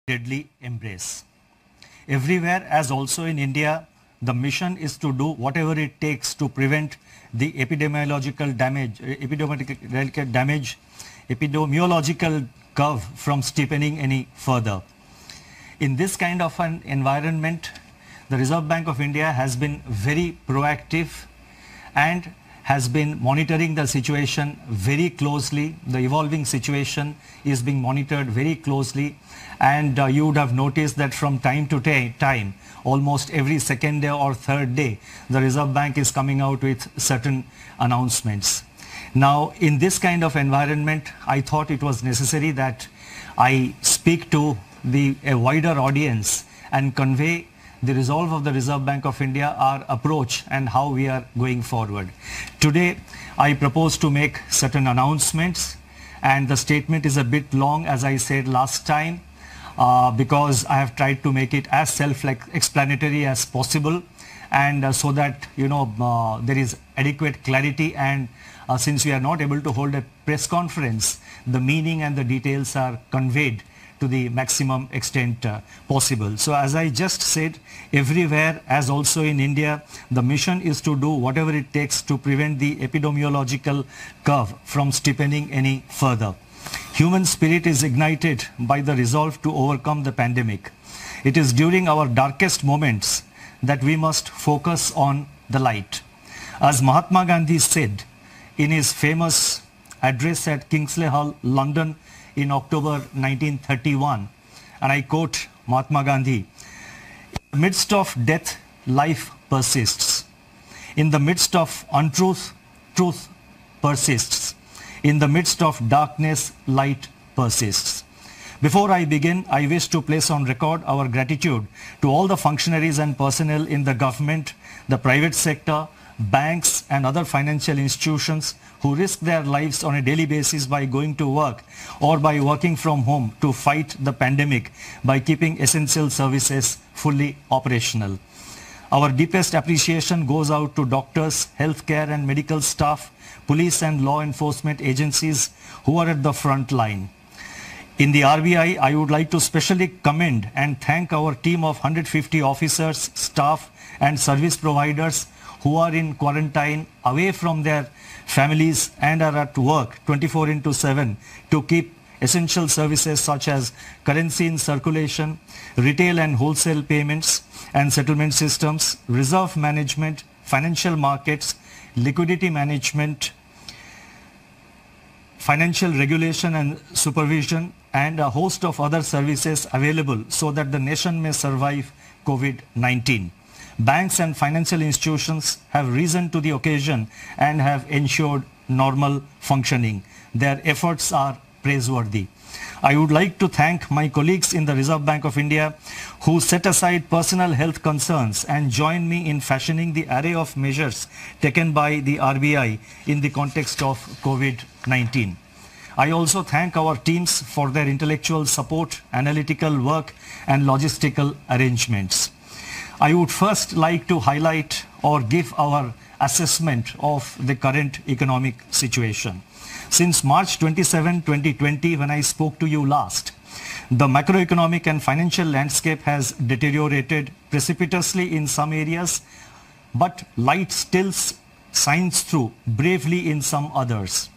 deadly embrace. Everywhere, as also in India, the mission is to do whatever it takes to prevent the epidemiological curve from steepening any further. In this kind of an environment, the Reserve Bank of India has been very proactive and has been monitoring the situation very closely. The evolving situation is being monitored very closely, and you would have noticed that from time to time, almost every second day or third day, the Reserve Bank is coming out with certain announcements. Now, in this kind of environment, I thought it was necessary that I speak to a wider audience and convey the resolve of the Reserve Bank of India, our approach and how we are going forward. Today, I propose to make certain announcements, and the statement is a bit long, as I said last time, because I have tried to make it as self-explanatory as possible, and so that there is adequate clarity, and since we are not able to hold a press conference, the meaning and the details are conveyed to the maximum extent possible. So as I just said, everywhere, as also in India, the mission is to do whatever it takes to prevent the epidemiological curve from steepening any further. Human spirit is ignited by the resolve to overcome the pandemic. It is during our darkest moments that we must focus on the light. As Mahatma Gandhi said in his famous address at Kingsley Hall, London, in October 1931, and I quote Mahatma Gandhi, "In the midst of death, life persists. In the midst of untruth, truth persists. In the midst of darkness, light persists." Before I begin, I wish to place on record our gratitude to all the functionaries and personnel in the government, the private sector, banks and other financial institutions who risk their lives on a daily basis by going to work or by working from home to fight the pandemic by keeping essential services fully operational. Our deepest appreciation goes out to doctors, healthcare and medical staff, police and law enforcement agencies who are at the front line. In the RBI, I would like to specially commend and thank our team of 150 officers, staff and service providers who are in quarantine away from their families and are at work 24/7 to keep essential services such as currency in circulation, retail and wholesale payments and settlement systems, reserve management, financial markets, liquidity management, financial regulation and supervision, and a host of other services available so that the nation may survive COVID-19. Banks and financial institutions have risen to the occasion and have ensured normal functioning. Their efforts are praiseworthy. I would like to thank my colleagues in the Reserve Bank of India who set aside personal health concerns and joined me in fashioning the array of measures taken by the RBI in the context of COVID-19. I also thank our teams for their intellectual support, analytical work and logistical arrangements. I would first like to highlight or give our assessment of the current economic situation. Since March 27, 2020, when I spoke to you last, the macroeconomic and financial landscape has deteriorated precipitously in some areas, but light still shines through bravely in some others.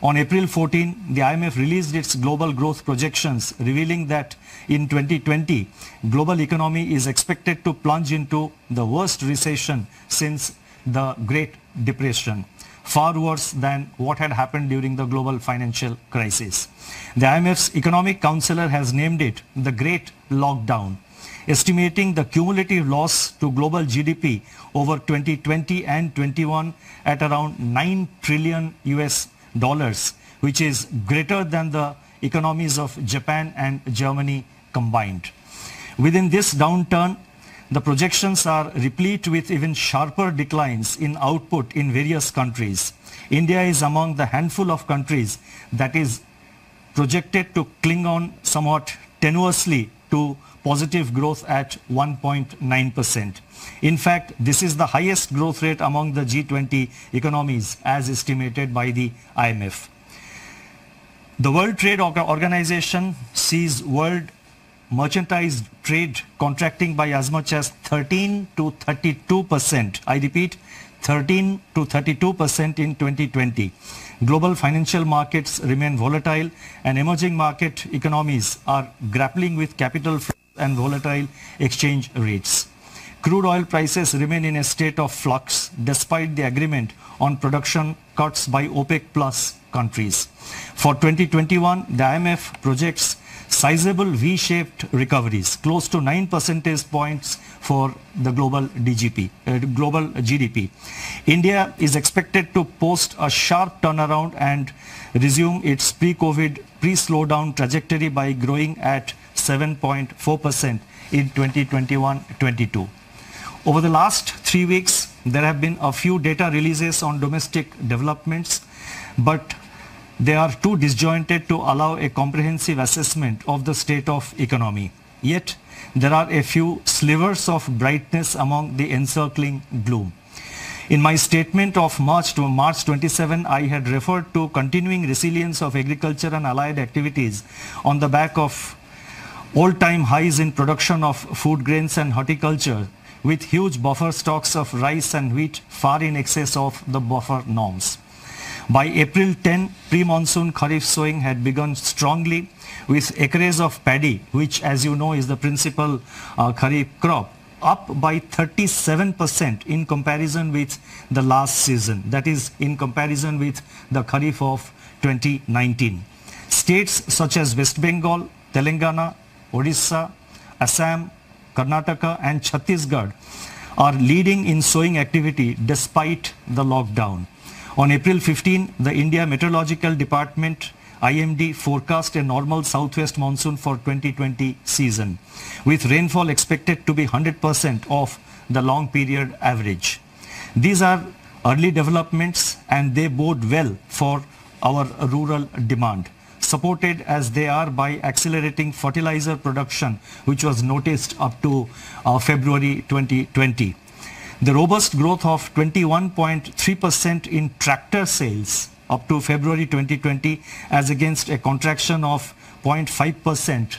On April 14, the IMF released its global growth projections, revealing that in 2020, global economy is expected to plunge into the worst recession since the Great Depression, far worse than what had happened during the global financial crisis. The IMF's economic counselor has named it the Great Lockdown, estimating the cumulative loss to global GDP over 2020 and 21 at around $9 trillion, which is greater than the economies of Japan and Germany combined. Within this downturn, the projections are replete with even sharper declines in output in various countries. India is among the handful of countries that is projected to cling on somewhat tenuously to positive growth at 1.9%. In fact, this is the highest growth rate among the G20 economies as estimated by the IMF. The World Trade Organization sees world merchandise trade contracting by as much as 13 to 32%. I repeat, 13 to 32% in 2020. Global financial markets remain volatile and emerging market economies are grappling with capital flows and volatile exchange rates. Crude oil prices remain in a state of flux despite the agreement on production cuts by OPEC plus countries. For 2021, the IMF projects sizable V-shaped recoveries, close to 9 percentage points for the global GDP. India is expected to post a sharp turnaround and resume its pre-COVID, pre-slowdown trajectory by growing at 7.4% in 2021-22. Over the last 3 weeks, there have been a few data releases on domestic developments, but they are too disjointed to allow a comprehensive assessment of the state of economy. Yet, there are a few slivers of brightness among the encircling gloom. In my statement of March 27, I had referred to continuing resilience of agriculture and allied activities on the back of all-time highs in production of food grains and horticulture, with huge buffer stocks of rice and wheat far in excess of the buffer norms. By April 10, pre-monsoon Kharif sowing had begun strongly, with acres of paddy, which as you know is the principal Kharif crop, up by 37% in comparison with the last season, that is in comparison with the Kharif of 2019. States such as West Bengal, Telangana, Odisha, Assam, Karnataka and Chhattisgarh are leading in sowing activity despite the lockdown. On April 15, the India Meteorological Department IMD forecast a normal southwest monsoon for 2020 season, with rainfall expected to be 100% of the long period average. These are early developments and they bode well for our rural demand, supported as they are by accelerating fertilizer production, which was noticed up to February 2020. The robust growth of 21.3% in tractor sales up to February 2020 as against a contraction of 0.5%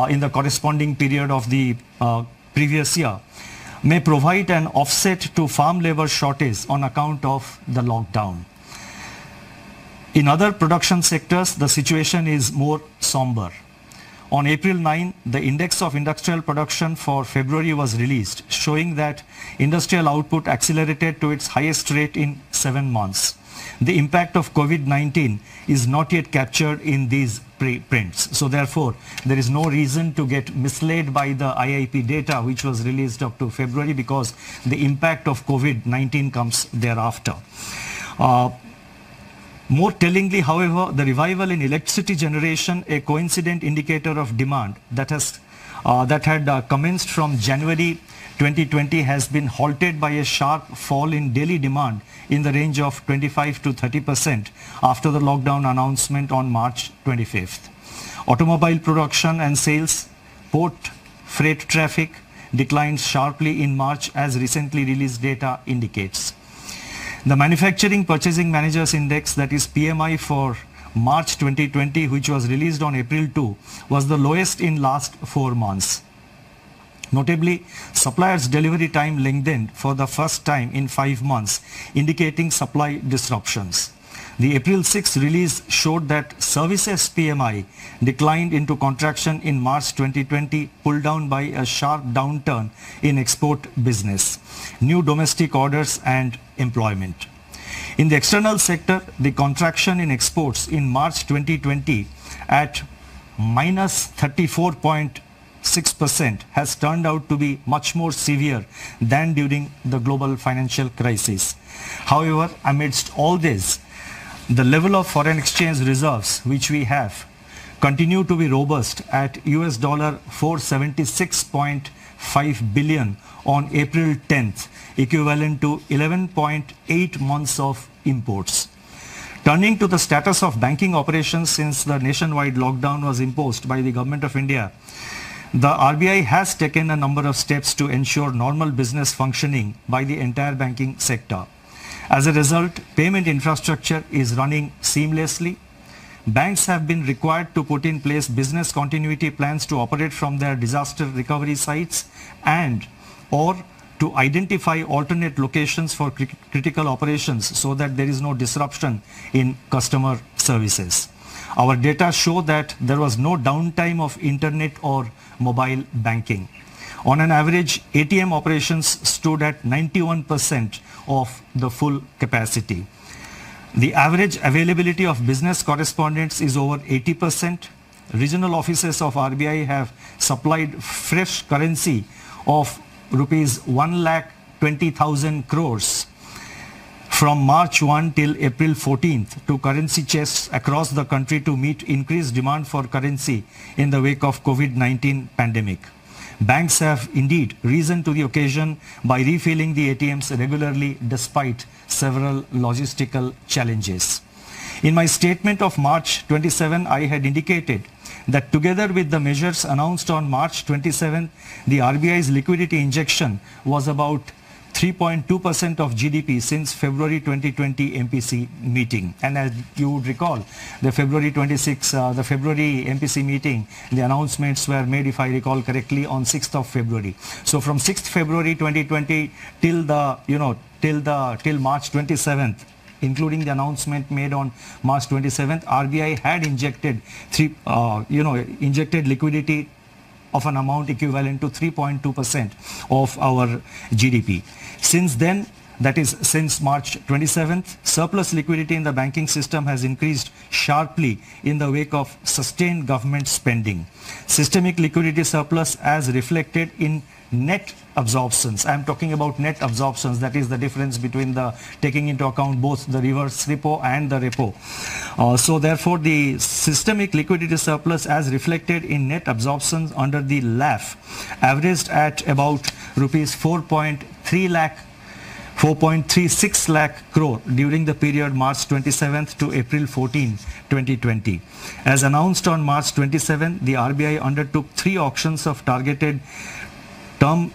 in the corresponding period of the previous year may provide an offset to farm labor shortage on account of the lockdown. In other production sectors, the situation is more somber. On April 9, the Index of Industrial Production for February was released, showing that industrial output accelerated to its highest rate in 7 months. The impact of COVID-19 is not yet captured in these prints. So therefore, there is no reason to get misled by the IIP data which was released up to February, because the impact of COVID-19 comes thereafter. More tellingly, however, the revival in electricity generation, a coincident indicator of demand that had commenced from January 2020, has been halted by a sharp fall in daily demand in the range of 25 to 30% after the lockdown announcement on March 25th. Automobile production and sales, port freight traffic declined sharply in March, as recently released data indicates. The Manufacturing Purchasing Managers Index, that is PMI, for March 2020, which was released on April 2, was the lowest in last 4 months. Notably, suppliers' delivery time lengthened for the first time in 5 months, indicating supply disruptions. The April 6 release showed that services PMI declined into contraction in March 2020, pulled down by a sharp downturn in export business, new domestic orders and employment. In the external sector, the contraction in exports in March 2020 at minus 34.6% has turned out to be much more severe than during the global financial crisis. However, amidst all this, the level of foreign exchange reserves which we have continue to be robust at US dollar 476.5 billion on April 10th, equivalent to 11.8 months of imports. Turning to the status of banking operations since the nationwide lockdown was imposed by the Government of India, the RBI has taken a number of steps to ensure normal business functioning by the entire banking sector. As a result, payment infrastructure is running seamlessly. Banks have been required to put in place business continuity plans to operate from their disaster recovery sites and or to identify alternate locations for critical operations so that there is no disruption in customer services. Our data show that there was no downtime of internet or mobile banking. On an average, ATM operations stood at 91% of the full capacity. The average availability of business correspondents is over 80%. Regional offices of RBI have supplied fresh currency of rupees 1,20,000 crores from March 1 till April 14th to currency chests across the country to meet increased demand for currency in the wake of COVID-19 pandemic. Banks have indeed risen to the occasion by refilling the ATMs regularly despite several logistical challenges. In my statement of March 27, I had indicated that together with the measures announced on March 27, the RBI's liquidity injection was about 3.2% of GDP since February 2020 MPC meeting. And as you would recall, the February MPC meeting, the announcements were made, if I recall correctly, on 6th of February. So from 6th February 2020 till March 27th, including the announcement made on March 27th, RBI had injected liquidity of an amount equivalent to 3.2% of our GDP. Since then, that is since March 27th, surplus liquidity in the banking system has increased sharply in the wake of sustained government spending. Systemic liquidity surplus as reflected in net absorptions. I am talking about net absorptions, that is the difference between the taking into account both the reverse repo and the repo. So therefore the systemic liquidity surplus as reflected in net absorptions under the LAF averaged at about rupees 4.36 lakh crore during the period March 27th to April 14, 2020. As announced on March 27, the RBI undertook 3 auctions of targeted term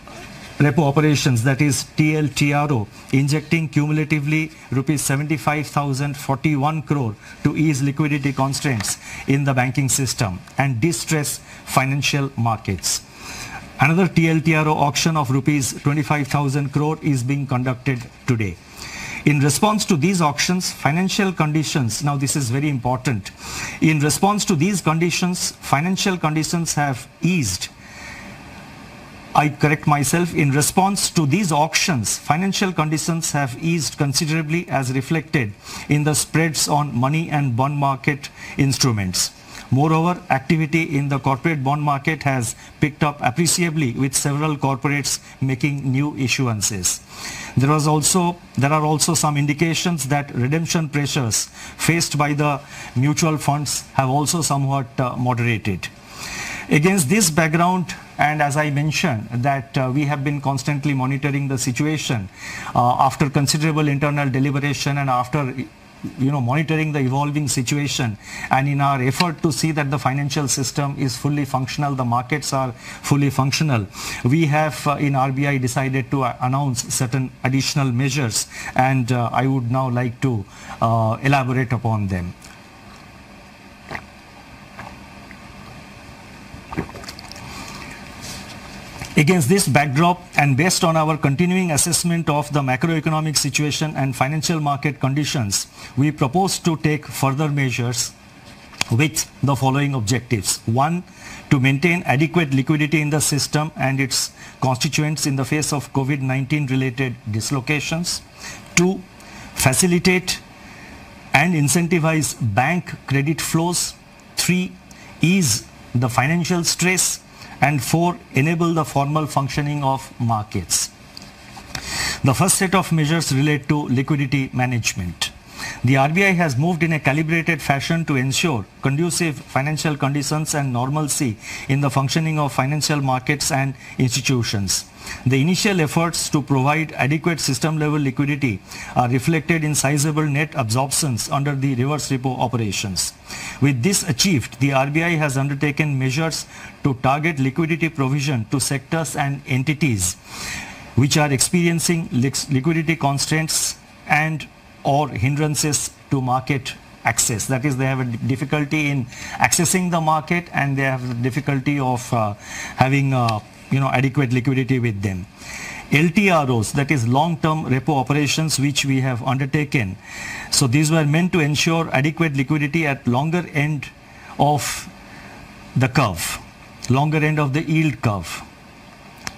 repo operations, that is TLTRO, injecting cumulatively rupees 75,041 crore to ease liquidity constraints in the banking system and distress financial markets. Another TLTRO auction of rupees 25,000 crore is being conducted today. In response to these auctions, financial conditions, now this is very important, in response to these conditions, financial conditions have eased. I correct myself, in response to these auctions, financial conditions have eased considerably as reflected in the spreads on money and bond market instruments. Moreover, activity in the corporate bond market has picked up appreciably with several corporates making new issuances. There are also some indications that redemption pressures faced by the mutual funds have also somewhat moderated. Against this background, and as I mentioned that we have been constantly monitoring the situation after considerable internal deliberation and after monitoring the evolving situation, and in our effort to see that the financial system is fully functional, the markets are fully functional, we have in RBI decided to announce certain additional measures, and I would now like to elaborate upon them. Against this backdrop and based on our continuing assessment of the macroeconomic situation and financial market conditions, we propose to take further measures with the following objectives. 1. To maintain adequate liquidity in the system and its constituents in the face of COVID-19 related dislocations. 2. Facilitate and incentivize bank credit flows. 3. Ease the financial stress. And 4. Enable the formal functioning of markets. The first set of measures relate to liquidity management. The RBI has moved in a calibrated fashion to ensure conducive financial conditions and normalcy in the functioning of financial markets and institutions. The initial efforts to provide adequate system-level liquidity are reflected in sizable net absorptions under the reverse repo operations. With this achieved, the RBI has undertaken measures to target liquidity provision to sectors and entities which are experiencing liquidity constraints and or hindrances to market access. That is, they have a difficulty in accessing the market, and they have the difficulty of having adequate liquidity with them. LTROs, that is long-term repo operations, which we have undertaken. So these were meant to ensure adequate liquidity at longer end of the curve, longer end of the yield curve.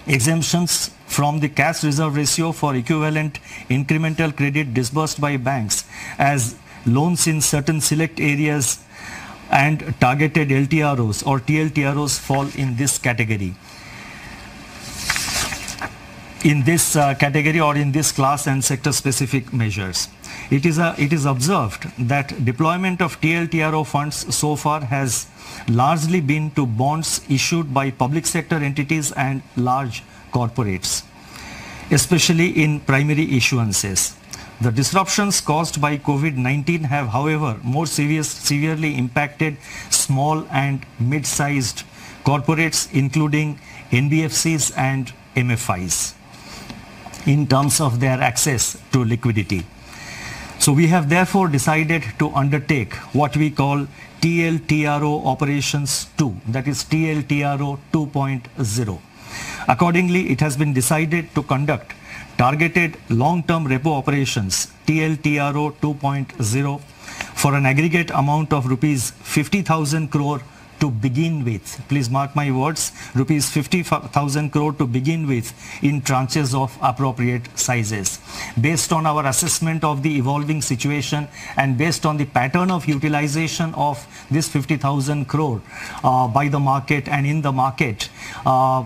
Exemptions from the cash reserve ratio for equivalent incremental credit disbursed by banks as loans in certain select areas and targeted LTROs or TLTROs fall in this category. In this category or in this class and sector specific measures. It is observed that deployment of TLTRO funds so far has largely been to bonds issued by public sector entities and large corporates, especially in primary issuances. The disruptions caused by COVID-19 have, however, more severely impacted small and mid-sized corporates, including NBFCs and MFIs, in terms of their access to liquidity. So we have therefore decided to undertake what we call TLTRO operations 2, that is TLTRO 2.0. Accordingly, it has been decided to conduct targeted long-term repo operations TLTRO 2.0 for an aggregate amount of rupees 50,000 crore to begin with. Please mark my words, rupees 50,000 crore to begin with, in tranches of appropriate sizes. Based on our assessment of the evolving situation and based on the pattern of utilization of this 50,000 crore by the market and in the market,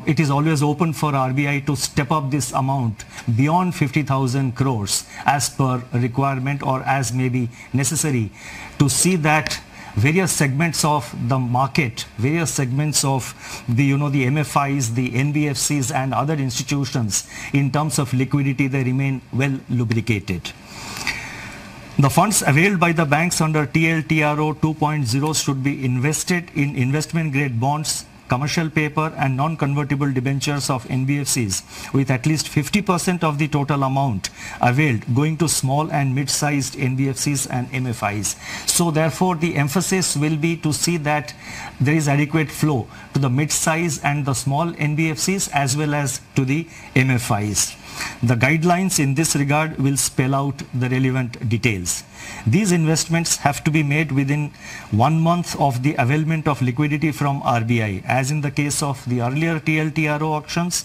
it is always open for RBI to step up this amount beyond 50,000 crores as per requirement or as may be necessary, to see that various segments of the market, various segments of the MFIs, the NBFCs and other institutions, in terms of liquidity, they remain well lubricated. The funds availed by the banks under TLTRO 2.0 should be invested in investment grade bonds, commercial paper and non-convertible debentures of NBFCs, with at least 50% of the total amount availed going to small and mid-sized NBFCs and MFIs. So therefore the emphasis will be to see that there is adequate flow to the mid-size and the small NBFCs as well as to the MFIs. The guidelines in this regard will spell out the relevant details. These investments have to be made within 1 month of the availment of liquidity from RBI, as in the case of the earlier TLTRO auctions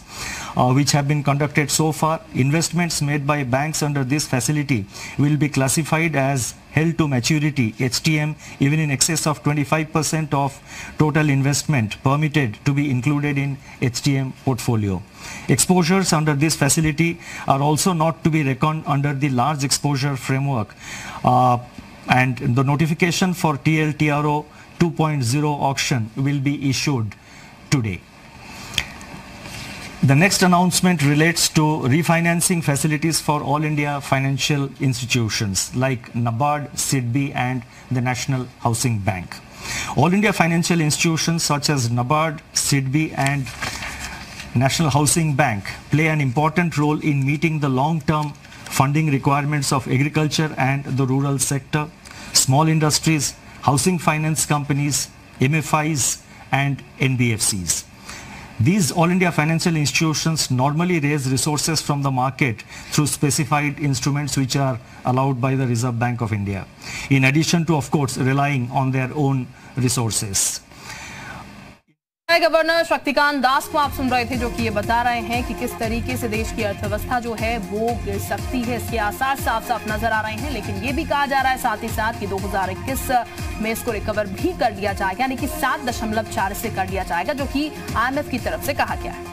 which have been conducted so far. Investments made by banks under this facility will be classified as held to maturity HTM, even in excess of 25% of total investment permitted to be included in HTM portfolio. Exposures under this facility are also not to be reckoned under the large exposure framework, and the notification for TLTRO 2.0 auction will be issued today. The next announcement relates to refinancing facilities for all India financial institutions like NABARD, SIDBI and the National Housing Bank. All India financial institutions such as NABARD, SIDBI and National Housing Bank play an important role in meeting the long-term funding requirements of agriculture and the rural sector, small industries, housing finance companies, MFIs and NBFCs. These All India financial institutions normally raise resources from the market through specified instruments which are allowed by the Reserve Bank of India, in addition to, of course, relying on their own resources. Governor Shaktikanta Das को आप सुन रहे थे, जो कि ये बता रहे हैं कि किस तरीके से देश की अर्थव्यवस्था जो है वो गिर सकती है। इसके आसार साफ साफ नजर आ रहे हैं, लेकिन ये भी कहा जा रहा है साथ ही साथ कि 2021 में इसको रिकवर भी कर लिया जाएगा, यानी कि 7.4 से कर लिया जाएगा, जो कि IMF की तरफ से कहा गया है।